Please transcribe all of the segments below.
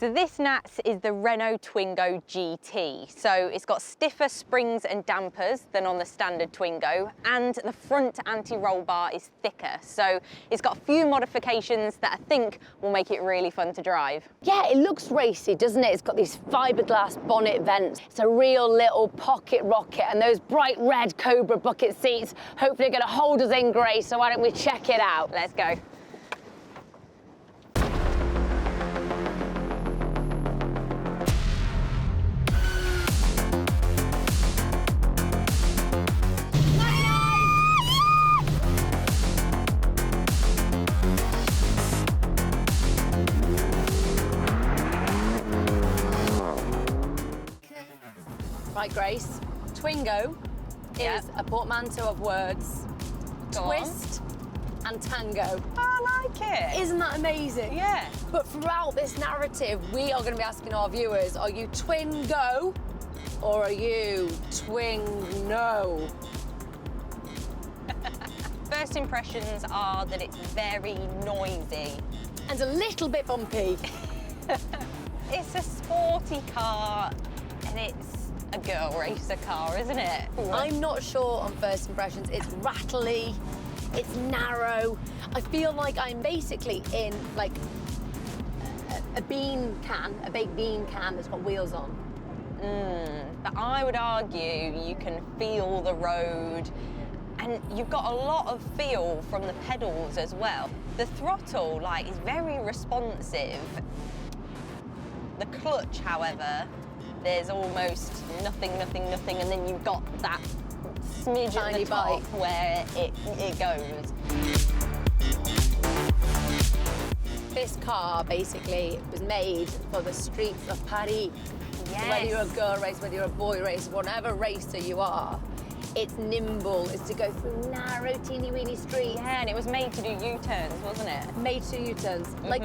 So this, Nats, is the Renault Twingo GT. So it's got stiffer springs and dampers than on the standard Twingo, and the front anti-roll bar is thicker. So it's got a few modifications that I think will make it really fun to drive. Yeah, it looks racy, doesn't it? It's got these fiberglass bonnet vents. It's a real little pocket rocket, and those bright red Cobra bucket seats hopefully are going to hold us in, Grace. So why don't we check it out? Let's go. Right, Grace, Twingo is a portmanteau of words, twist and tango. I like it. Isn't that amazing? Yeah. But throughout this narrative, we are going to be asking our viewers, are you Twingo or are you Twingo? First impressions are that it's very noisy. And a little bit bumpy. It's a sporty car and it's a girl racer car, isn't it? I'm not sure on first impressions. It's rattly, it's narrow. I feel like I'm basically in like a bean can, a baked bean can that's got wheels on. But I would argue you can feel the road, and you've got a lot of feel from the pedals as well. The throttle, like, is very responsive. The clutch, however, there's almost nothing, and then you've got that smidge at the top where it goes. This car basically was made for the streets of Paris. Yes. So whether you're a girl racer, whether you're a boy racer, whatever racer you are, it's nimble. It's to go through narrow, teeny-weeny streets. Yeah, and it was made to do U-turns, wasn't it? Made to U-turns, like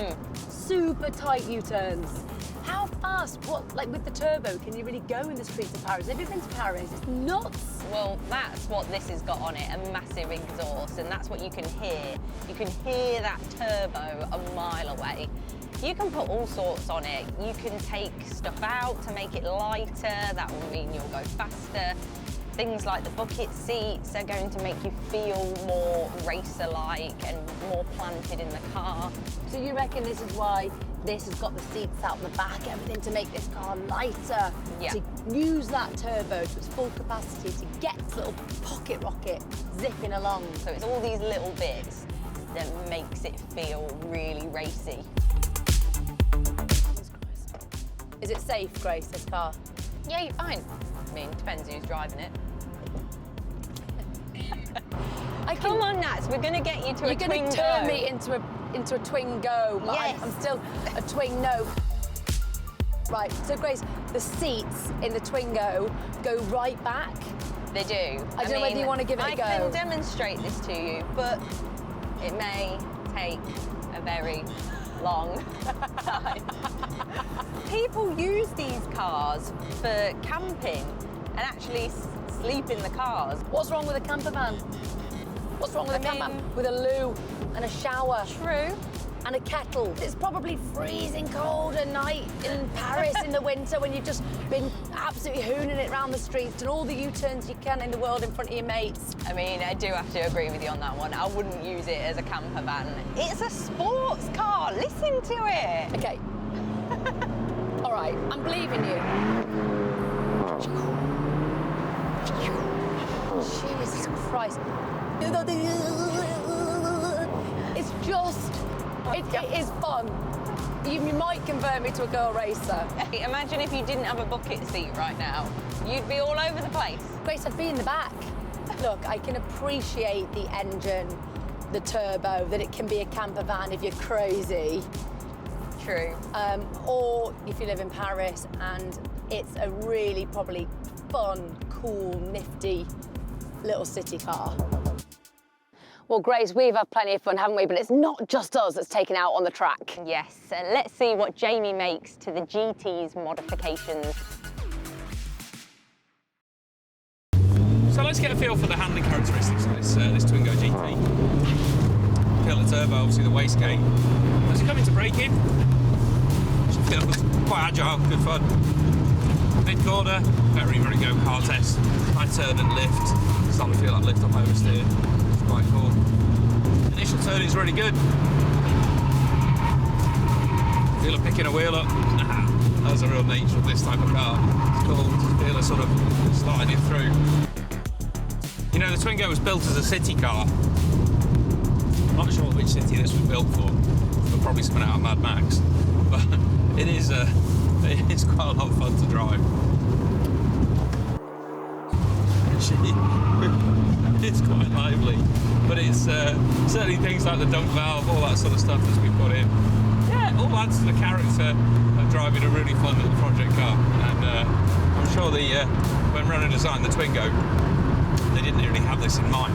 super tight U-turns. How fast, like with the turbo, can you really go in the streets of Paris? Have you been to Paris? It's nuts. Well, that's what this has got on it, a massive exhaust, and that's what you can hear. You can hear that turbo a mile away. You can put all sorts on it. You can take stuff out to make it lighter. That will mean you'll go faster. Things like the bucket seats are going to make you feel more racer-like and more planted in the car. So you reckon this is why this has got the seats out the back, everything to make this car lighter, to use that turbo to its full capacity, to get this little pocket rocket zipping along. So it's all these little bits that makes it feel really racy. Is it safe, Grace, this car? Yeah, you're fine. I mean, depends who's driving it. Come on, Nats, we're going to get you to a Twingo. You're going to turn me into a Twingo, but yes. I'm still a Twingo. Right, so Grace, the seats in the Twingo go right back. They do. I don't know whether you want to give it a go. I can demonstrate this to you, but it may take a very long time. People use these cars for camping and actually sleep in the cars. What's wrong with a camper van? What's wrong with a camper van? With a loo and a shower. True. And a kettle. It's probably freezing cold at night in Paris in the winter when you've just been absolutely hooning it around the streets and all the U-turns you can in the world in front of your mates. I mean, I do have to agree with you on that one. I wouldn't use it as a camper van. It's a sports car. Listen to it. Okay. All right, I'm believing you. Jesus Christ. It's just, it is fun. You might convert me to a girl racer. Imagine if you didn't have a bucket seat right now. You'd be all over the place. Grace, I'd be in the back. Look, I can appreciate the engine, the turbo, that it can be a camper van if you're crazy. True. Or if you live in Paris and it's a really probably fun, cool, nifty little city car. Well, Grace, we've had plenty of fun, haven't we? But it's not just us that's taken out on the track. Yes, let's see what Jamie makes to the GT's modifications. So let's get a feel for the handling characteristics of this Twingo GT. Feel the turbo, obviously the wastegate. As you come into braking, should feels quite agile, good fun. Mid-corner, very, very go-kart test. I turn and lift, starting to feel like lift off oversteer. It's quite cool. Initial turn is really good. Feel it picking a wheel up. That's the real nature of this type of car. It's cool to feel it sort of sliding it through. You know, the Twingo was built as a city car. I'm not sure which city this was built for. Probably something out of Mad Max. But it is quite a lot of fun to drive. Actually, it's quite lively. But it's certainly things like the dump valve, all that sort of stuff as we put in. Yeah, it all adds to the character of driving a really fun little project car. And I'm sure when Renault designed the Twingo, they didn't really have this in mind.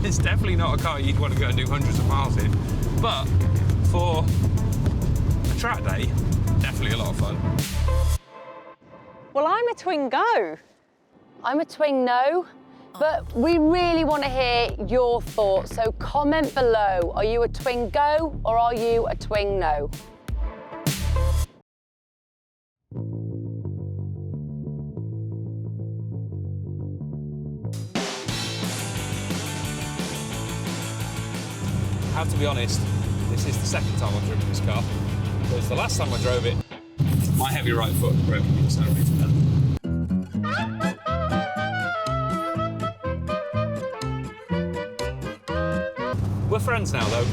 It's definitely not a car you'd want to go and do hundreds of miles in. But for a track day, definitely a lot of fun. Well, I'm a Twingo. I'm a Twingo, but we really want to hear your thoughts. So comment below. Are you a Twingo or are you a Twingo? I have to be honest, this is the second time I've driven this car. Because the last time I drove it, my heavy right foot broke the accelerator pedal. We're friends now though.